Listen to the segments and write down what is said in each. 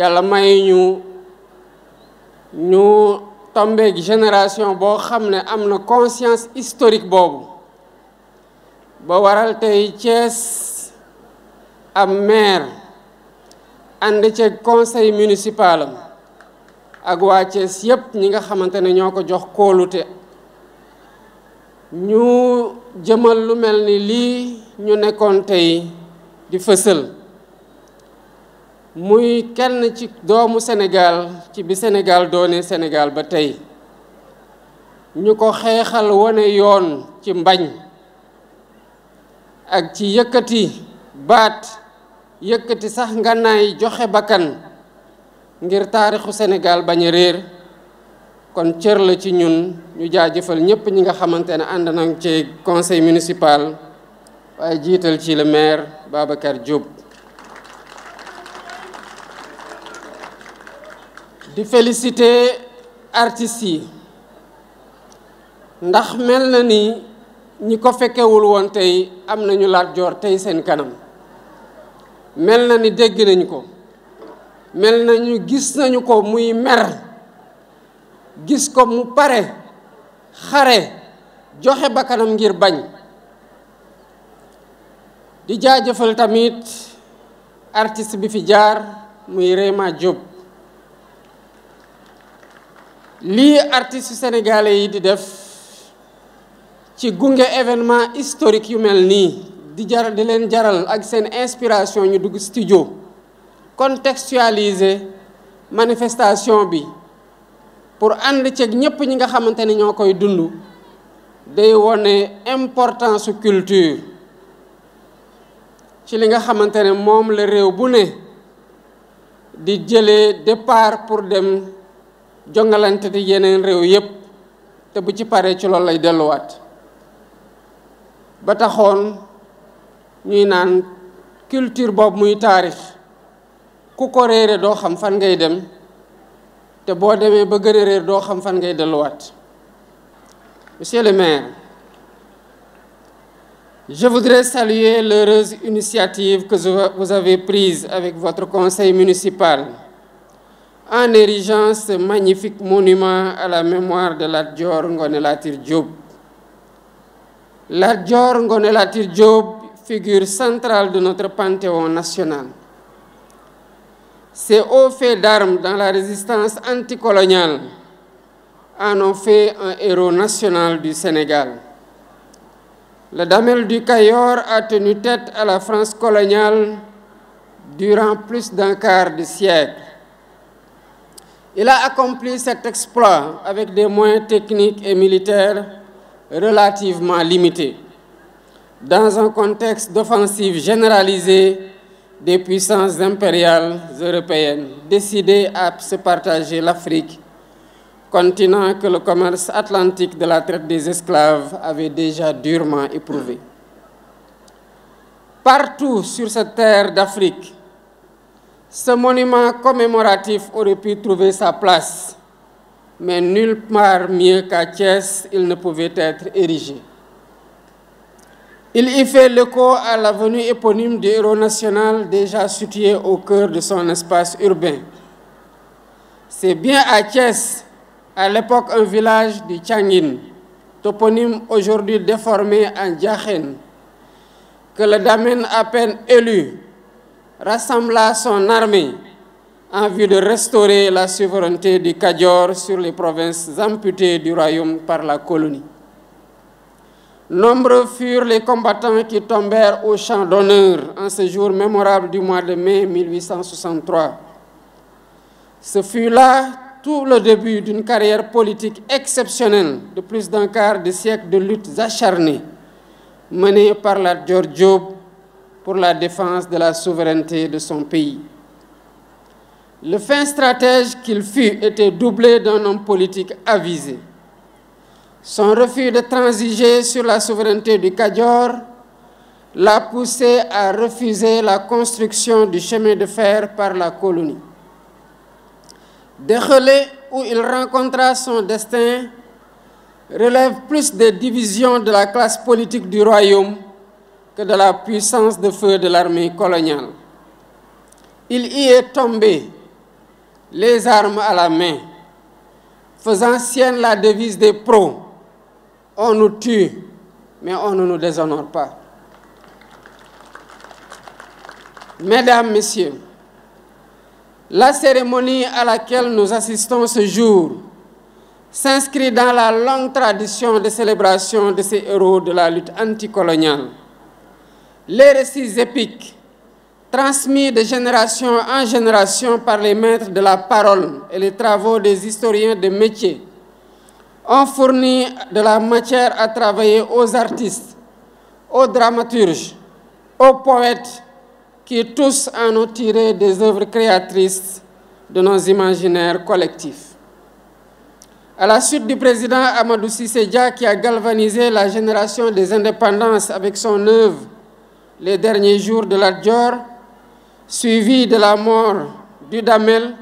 yàlla may ñu tombeeg génération boo xam ne am na conscience historique boobu ba waral tey Thiès am maire ànd ci conseil municipal am ak waa Thiès yépp ñi nga xamante ne ñoo ko jox kóolute ñu jëmal lu mel ni lii ñu nekkoon tey di fësal muy kenn ci doomu Sénégal ci bi Sénégal doone Sénégal ba tey ñu ko xeexal wane yoon ci mbañ ak ci yëkkati baat yëkkati sax ngànnaay joxe bakkan ngir taarixu Sénégal bañ a réer kon cër la ci ñun ñu jaajëfal ñépp ñi nga xamante ne ànd nañ ci conseil municipal waaye jiital ci le maire Babacar Diop. di féliciter artistes yi ndax mel na ni ñi ko fekkewul woon tey am nañu Lat Joor tey seen kanam mel na ni dégg nañu ko mel nañu gis nañu ko muy mer gis ko mu pare xare joxe bakkanam ngir bañ di jaajëfal tamit artiste bi fi jaar muy Réma Diop lii artiste sénégalais yi di def ci gunge événement historique yu mel nii di leen jaral ak seen inspiration ñu dugg studio contextualiser manifestation bi pour ànd ceeg ñépp ñi nga xamante ni ñoo koy dund day wone importance su culture ci li nga xamante ne moom la réew bu ne di jëlee départ pour dem jongalante di yeneen réew yépp te bu ci paree ci loolu lay delluwaat ba taxoon ñuy naan culture boobu muy taarix ku ko réere doo xam fan ngay dem te boo demee ba gën a réer doo xam fan ngay delluwaat. Monsieur le maire, je voudrais saluer l'heureuse initiative que vous avez prise avec votre conseil municipal en érigeant ce magnifique monument à la mémoire de Lat Dior Ngoné Latyr Diop. Lat Dior Ngoné Latyr Diop, figure centrale de notre panthéon national. Ces hauts faits d'armes dans la résistance anticoloniale en ont fait un héros national du Sénégal. Le Damel du Cayor a tenu tête à la France coloniale durant plus d'un quart de siècle. Il a accompli cet exploit avec des moyens techniques et militaires relativement limités, dans un contexte d'offensive généralisée des puissances impériales européennes décidées à se partager l'Afrique, continent que le commerce atlantique de la traite des esclaves avait déjà durement éprouvé. Partout sur cette terre d'Afrique, ce monument commémoratif aurait pu trouver sa place, mais nulle part mieux qu'à Thiès, il ne pouvait être érigé. Il y fait l'écho à l'avenue éponyme du héros national déjà situé au cœur de son espace urbain. C'est bien à Thiès, à l'époque un village du Tchangin, toponyme aujourd'hui déformé en Diakhène, que le Damel à peine élu rassembla son armée en vue de restaurer la souveraineté du Kayor sur les provinces amputées du royaume par la colonie. Nombreux furent les combattants qui tombèrent au champ d'honneur en ce jour mémorable du mois de mai 1863. Ce fut là tout le début d'une carrière politique exceptionnelle de plus d'un quart de siècle de luttes acharnées menées par Lat Dior Diop pour la défense de la souveraineté de son pays. Le fin stratège qu'il fut était doublé d'un homme politique avisé. Son refus de transiger sur la souveraineté du Kayor l'a poussé à refuser la construction du chemin de fer par la colonie. Dégelé, où il rencontra son destin, relève plus des divisions de la classe politique du royaume que de la puissance de feu de l'armée coloniale. Il y est tombé les armes à la main, faisant sienne la devise des pros. On nous tue, mais on ne nous déshonore pas. Mesdames, Messieurs, la cérémonie à laquelle nous assistons ce jour s'inscrit dans la longue tradition de célébration de ces héros de la lutte anticoloniale. Les récits épiques, transmis de génération en génération par les maîtres de la parole et les travaux des historiens de métier, ont fourni de la matière à travailler aux artistes, aux dramaturges, aux poètes, qui tous en ont tiré des œuvres créatrices de nos imaginaires collectifs. À la suite du président Amadou Cissé Dia, qui a galvanisé la génération des indépendances avec son œuvre Les derniers jours de Lat Dior, suivi de la mort du Damel,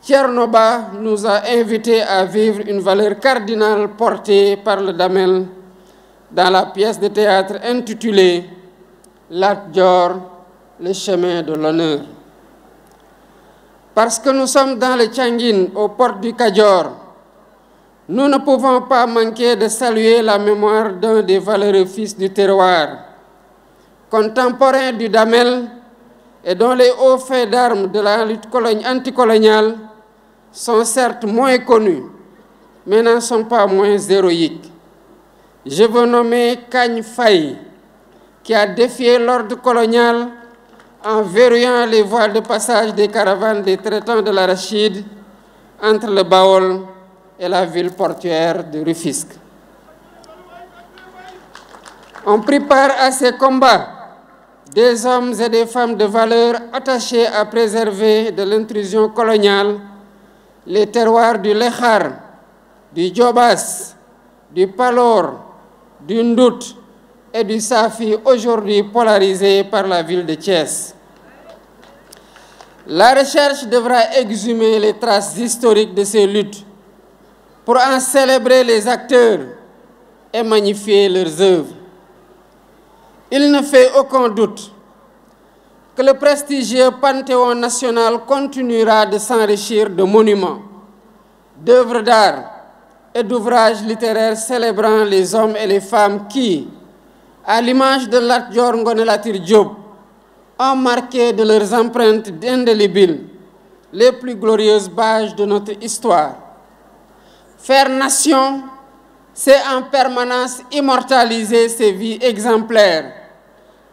Thierno Ba nous a invités à vivre une valeur cardinale portée par le Damel dans la pièce de théâtre intitulée Lat Dior, le chemin de l'honneur. Parce que nous sommes dans le Tianguine, aux portes du Kadior, nous ne pouvons pas manquer de saluer la mémoire d'un des valeureux fils du terroir, contemporain du Damel et dont les hauts faits d'armes de la lutte anticoloniale sont certes moins connus, mais n'en sont pas moins héroïques. Je veux nommer Kagne Faye, qui a défié l'ordre colonial en verrouillant les voies de passage des caravanes des traitants de l'arachide entre le Baol et la ville portuaire de Rufisque. On prit part à ces combats des hommes et des femmes de valeur attachés à préserver de l'intrusion coloniale les terroirs du Lékhar, du Djobas, du Palor, du Ndout et du Safi, aujourd'hui polarisés par la ville de Thiès. La recherche devra exhumer les traces historiques de ces luttes pour en célébrer les acteurs et magnifier leurs œuvres. Il ne fait aucun doute que le prestigieux Panthéon national continuera de s'enrichir de monuments, d'œuvres d'art et d'ouvrages littéraires célébrant les hommes et les femmes qui, à l'image de Lat Dior Ngoné Latyr Diop, ont marqué de leurs empreintes indélébiles les plus glorieuses pages de notre histoire. Faire nation, c'est en permanence immortaliser ces vies exemplaires,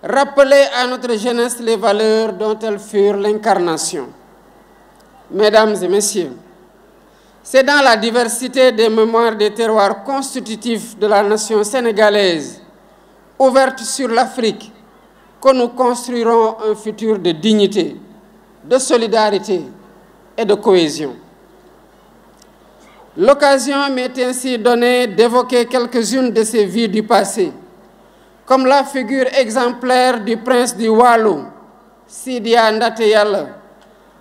rappeler à notre jeunesse les valeurs dont elles furent l'incarnation. Mesdames et messieurs, c'est dans la diversité des mémoires des terroirs constitutifs de la nation sénégalaise, ouverte sur l'Afrique, que nous construirons un futur de dignité, de solidarité et de cohésion. L'occasion m'est ainsi donnée d'évoquer quelques-unes de ces vies du passé, comme la figure exemplaire du prince du Waalo, Sidia Ndaté Yalla,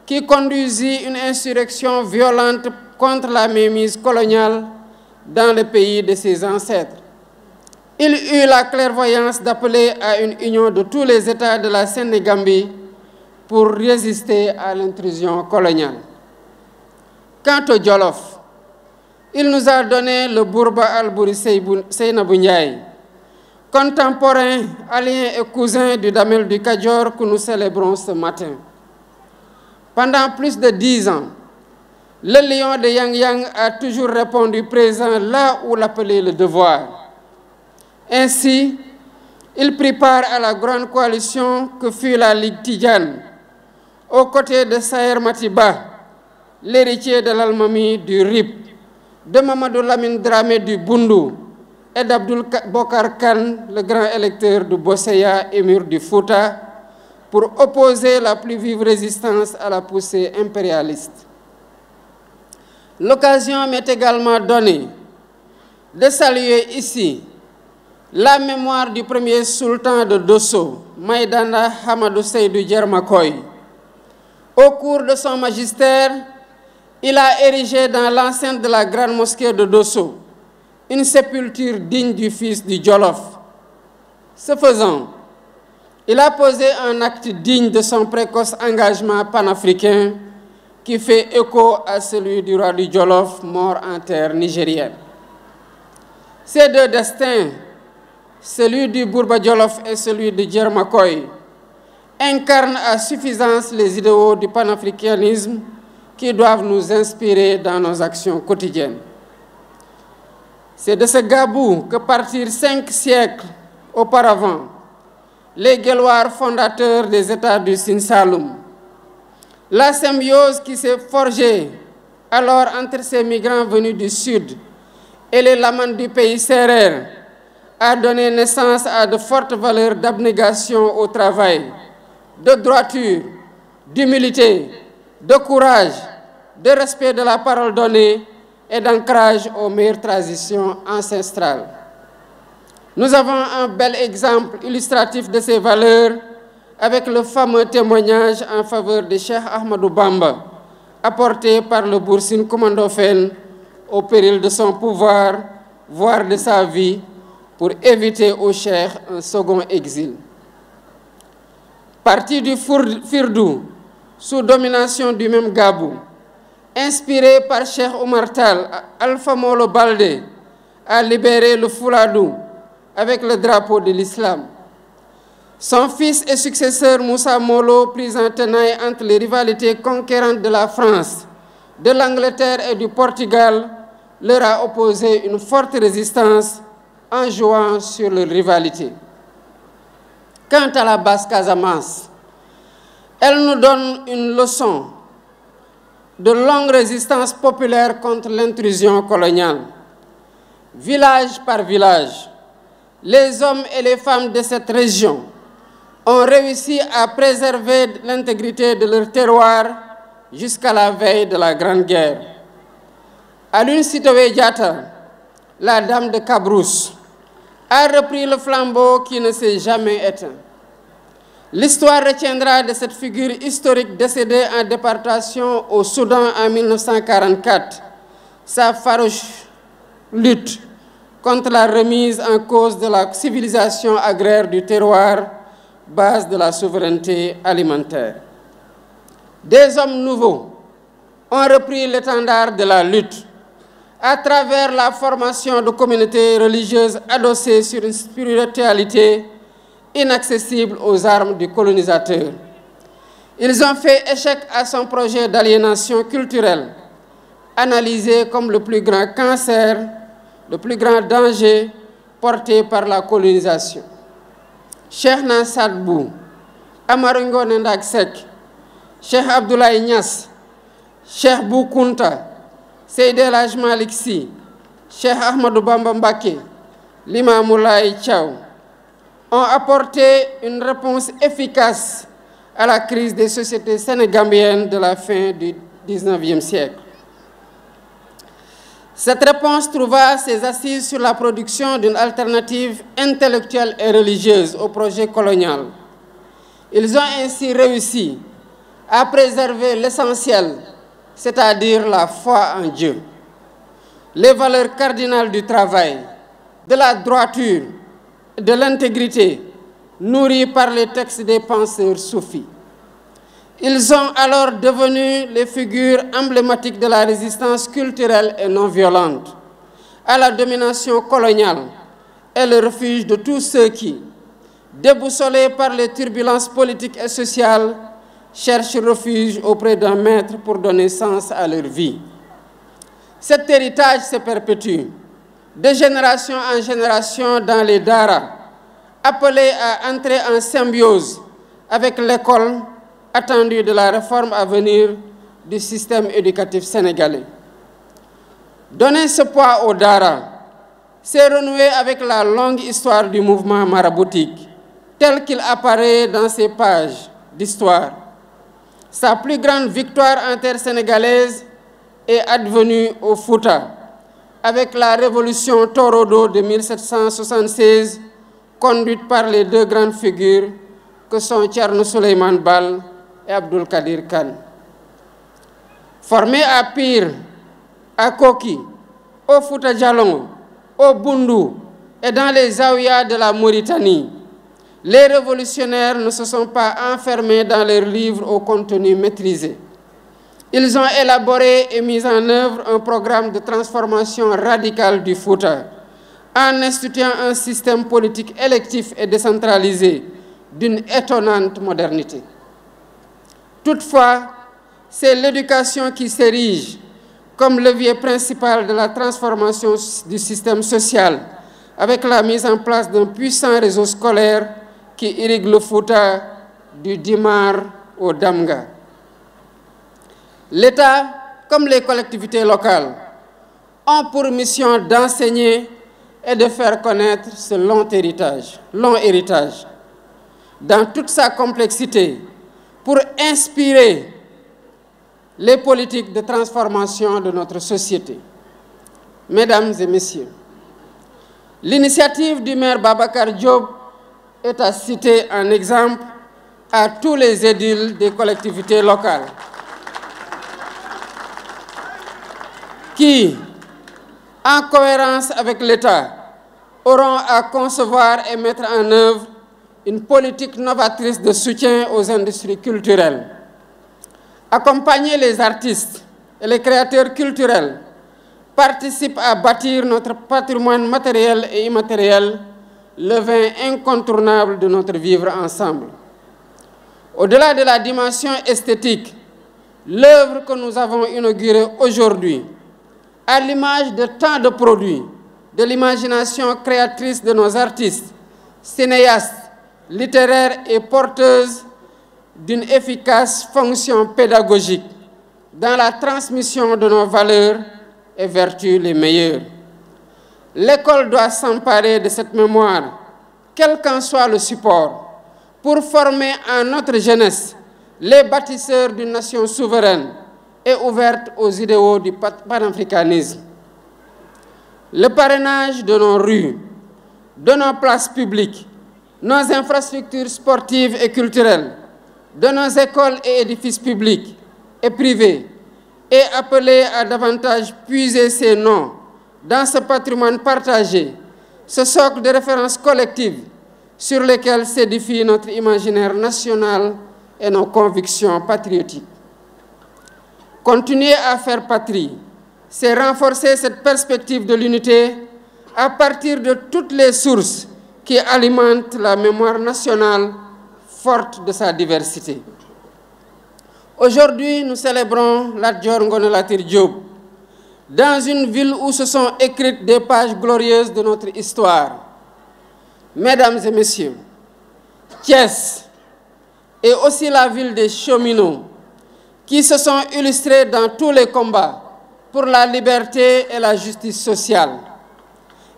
qui conduisit une insurrection violente contre la mainmise coloniale dans le pays de ses ancêtres. Il eut la clairvoyance d'appeler à une union de tous les États de la Sénégambie pour résister à l'intrusion coloniale. Quant au Jolof, il nous a donné le Bourba Albouri Seynabou Ndiaye, contemporain, allié et cousin du Damel du Kadior que nous célébrons ce matin. Pendant plus de 10 ans, le lion de Yang Yang a toujours répondu présent là où l'appelait le devoir. Ainsi, il prit part à la grande coalition que fut la Ligue Tidjane, aux côtés de Saher Matiba, l'héritier de l'Almami du RIP, de Mamadou Lamine Dramé du Bundu et d'Abdoul Bokar Khan, le grand électeur du Bosseya, émir du Fouta, pour opposer la plus vive résistance à la poussée impérialiste. L'occasion m'est également donnée de saluer ici la mémoire du premier sultan de Dosso, Maïdana Hamadou Seydou Djermakoy. Au cours de son magistère, il a érigé dans l'enceinte de la grande mosquée de Dosso une sépulture digne du fils du Jolof. Ce faisant, il a posé un acte digne de son précoce engagement panafricain qui fait écho à celui du roi du Jolof, mort en terre nigérienne. Ces deux destins, celui du Bourba Jolof et celui de Djermakoy, incarnent à suffisance les idéaux du panafricanisme qui doivent nous inspirer dans nos actions quotidiennes. C'est de ce Gabou que partirent 5 siècles auparavant les Guelwaars fondateurs des États du Sine Saloum. La symbiose qui s'est forgée alors entre ces migrants venus du sud et les Lamans du pays sérère a donné naissance à de fortes valeurs d'abnégation au travail, de droiture, d'humilité, de courage, de respect de la parole donnée et d'ancrage aux meilleures traditions ancestrales. Nous avons un bel exemple illustratif de ces valeurs avec le fameux témoignage en faveur de Cheikh Ahmadou Bamba, apporté par le Boursine Komandofène au péril de son pouvoir, voire de sa vie, pour éviter au Cheikh un second exil. Parti du Firdou, sous domination du même Gabou, inspiré par Cheikh Oumar Tall, Alpha Molo Baldé a libéré le Fouladou avec le drapeau de l'islam. Son fils et successeur Moussa Molo, pris en tenaille entre les rivalités conquérantes de la France, de l'Angleterre et du Portugal, leur a opposé une forte résistance en jouant sur leur rivalité. Quant à la Basse-Casamance, elle nous donne une leçon de longue résistance populaire contre l'intrusion coloniale. Village par village, les hommes et les femmes de cette région ont réussi à préserver l'intégrité de leur terroir jusqu'à la veille de la Grande Guerre. Aline Sitoé Diatta, la dame de Cabrousse, a repris le flambeau qui ne s'est jamais éteint. L'histoire retiendra de cette figure historique décédée en déportation au Soudan en 1944 sa farouche lutte contre la remise en cause de la civilisation agraire du terroir, base de la souveraineté alimentaire. Des hommes nouveaux ont repris l'étendard de la lutte à travers la formation de communautés religieuses adossées sur une spiritualité inaccessible aux armes du colonisateur. Ils ont fait échec à son projet d'aliénation culturelle, analysé comme le plus grand cancer, le plus grand danger porté par la colonisation. Cheikh Sadbou, Amadou Ngoné Ndak Seck, Cheikh Abdoulaye Niass, Cheikh Bou Kounta, Seydi El Hadji Malick Sy, Cheikh Ahmadou Bamba Mbacké, Limamou Laye Thiaw ont apporté une réponse efficace à la crise des sociétés sénégambiennes de la fin du XIXe siècle. Cette réponse trouva ses assises sur la production d'une alternative intellectuelle et religieuse au projet colonial. Ils ont ainsi réussi à préserver l'essentiel, c'est-à-dire la foi en Dieu, les valeurs cardinales du travail, de la droiture, de l'intégrité, nourries par les textes des penseurs soufis. Ils sont alors devenus les figures emblématiques de la résistance culturelle et non violente à la domination coloniale et le refuge de tous ceux qui, déboussolés par les turbulences politiques et sociales, cherchent refuge auprès d'un maître pour donner sens à leur vie. Cet héritage se perpétue de génération en génération dans les daras, appelés à entrer en symbiose avec l'école attendue de la réforme à venir du système éducatif sénégalais. Donner ce poids aux daras, c'est renouer avec la longue histoire du mouvement maraboutique, tel qu'il apparaît dans ces pages d'histoire. Sa plus grande victoire en terre sénégalaise est advenue au Fouta, avec la révolution Torodo de 1776, conduite par les deux grandes figures que sont Thierno Souleymane Baal et Abdoul Kadir Kane. Formés à Pire, à Koki, au Fouta Djalon, au Bundu et dans les Zaouïas de la Mauritanie, les révolutionnaires ne se sont pas enfermés dans leurs livres au contenu maîtrisé. Ils ont élaboré et mis en œuvre un programme de transformation radicale du Fouta en instituant un système politique électif et décentralisé d'une étonnante modernité. Toutefois, c'est l'éducation qui s'érige comme levier principal de la transformation du système social, avec la mise en place d'un puissant réseau scolaire qui irrigue le Fouta du Dimar au Damga. L'État, comme les collectivités locales, ont pour mission d'enseigner et de faire connaître ce long héritage, dans toute sa complexité, pour inspirer les politiques de transformation de notre société. Mesdames et messieurs, l'initiative du maire Babacar Diop est à citer en exemple à tous les édiles des collectivités locales qui, en cohérence avec l'État, auront à concevoir et mettre en œuvre une politique novatrice de soutien aux industries culturelles. Accompagner les artistes et les créateurs culturels participe à bâtir notre patrimoine matériel et immatériel, le vin incontournable de notre vivre ensemble. Au-delà de la dimension esthétique, l'œuvre que nous avons inaugurée aujourd'hui, à l'image de tant de produits, de l'imagination créatrice de nos artistes, cinéastes, littéraires et porteuses d'une efficace fonction pédagogique dans la transmission de nos valeurs et vertus les meilleures. L'école doit s'emparer de cette mémoire, quel qu'en soit le support, pour former en notre jeunesse les bâtisseurs d'une nation souveraine et ouverte aux idéaux du panafricanisme. Le parrainage de nos rues, de nos places publiques, nos infrastructures sportives et culturelles, de nos écoles et édifices publics et privés, est appelé à davantage puiser ses noms dans ce patrimoine partagé, ce socle de référence collective sur lequel s'édifie notre imaginaire national et nos convictions patriotiques. Continuer à faire patrie, c'est renforcer cette perspective de l'unité à partir de toutes les sources qui alimentent la mémoire nationale forte de sa diversité. Aujourd'hui, nous célébrons Lat Dior Ngoné Latyr Diop, dans une ville où se sont écrites des pages glorieuses de notre histoire. Mesdames et messieurs, Thiès est aussi la ville des cheminots qui se sont illustrés dans tous les combats pour la liberté et la justice sociale.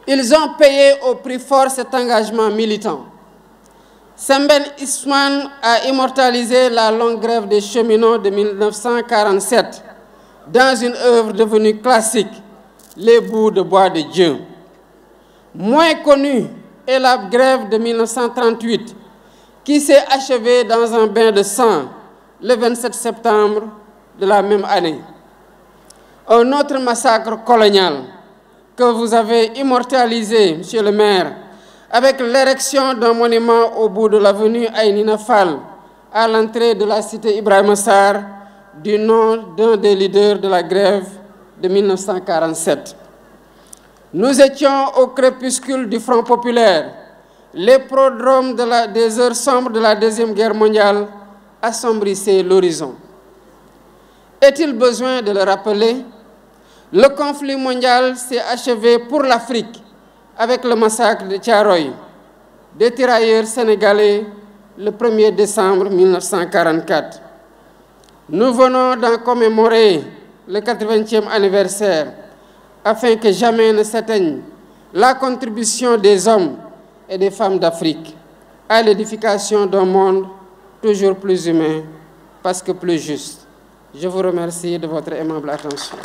Ils ont payé au prix fort cet engagement militant. Semben Ousmane a immortalisé la longue grève des cheminots de 1947 dans une œuvre devenue classique, Les bouts de bois de Dieu. Moins connue est la grève de 1938 qui s'est achevée dans un bain de sang le 27 septembre de la même année. Un autre massacre colonial que vous avez immortalisé, Monsieur le maire, avec l'érection d'un monument au bout de l'avenue Aïnina Fall, à l'entrée de la cité Ibrahima Sarr, du nom d'un des leaders de la grève de 1947. Nous étions au crépuscule du Front populaire. Les prodromes des heures sombres de la Deuxième Guerre mondiale assombrissaient l'horizon. Est-il besoin de le rappeler? Le conflit mondial s'est achevé pour l'Afrique avec le massacre de Thiaroye, des tirailleurs sénégalais, le 1er décembre 1944. Nous venons d'en commémorer le 80e anniversaire afin que jamais ne s'éteigne la contribution des hommes et des femmes d'Afrique à l'édification d'un monde toujours plus humain parce que plus juste. Je vous remercie de votre aimable attention.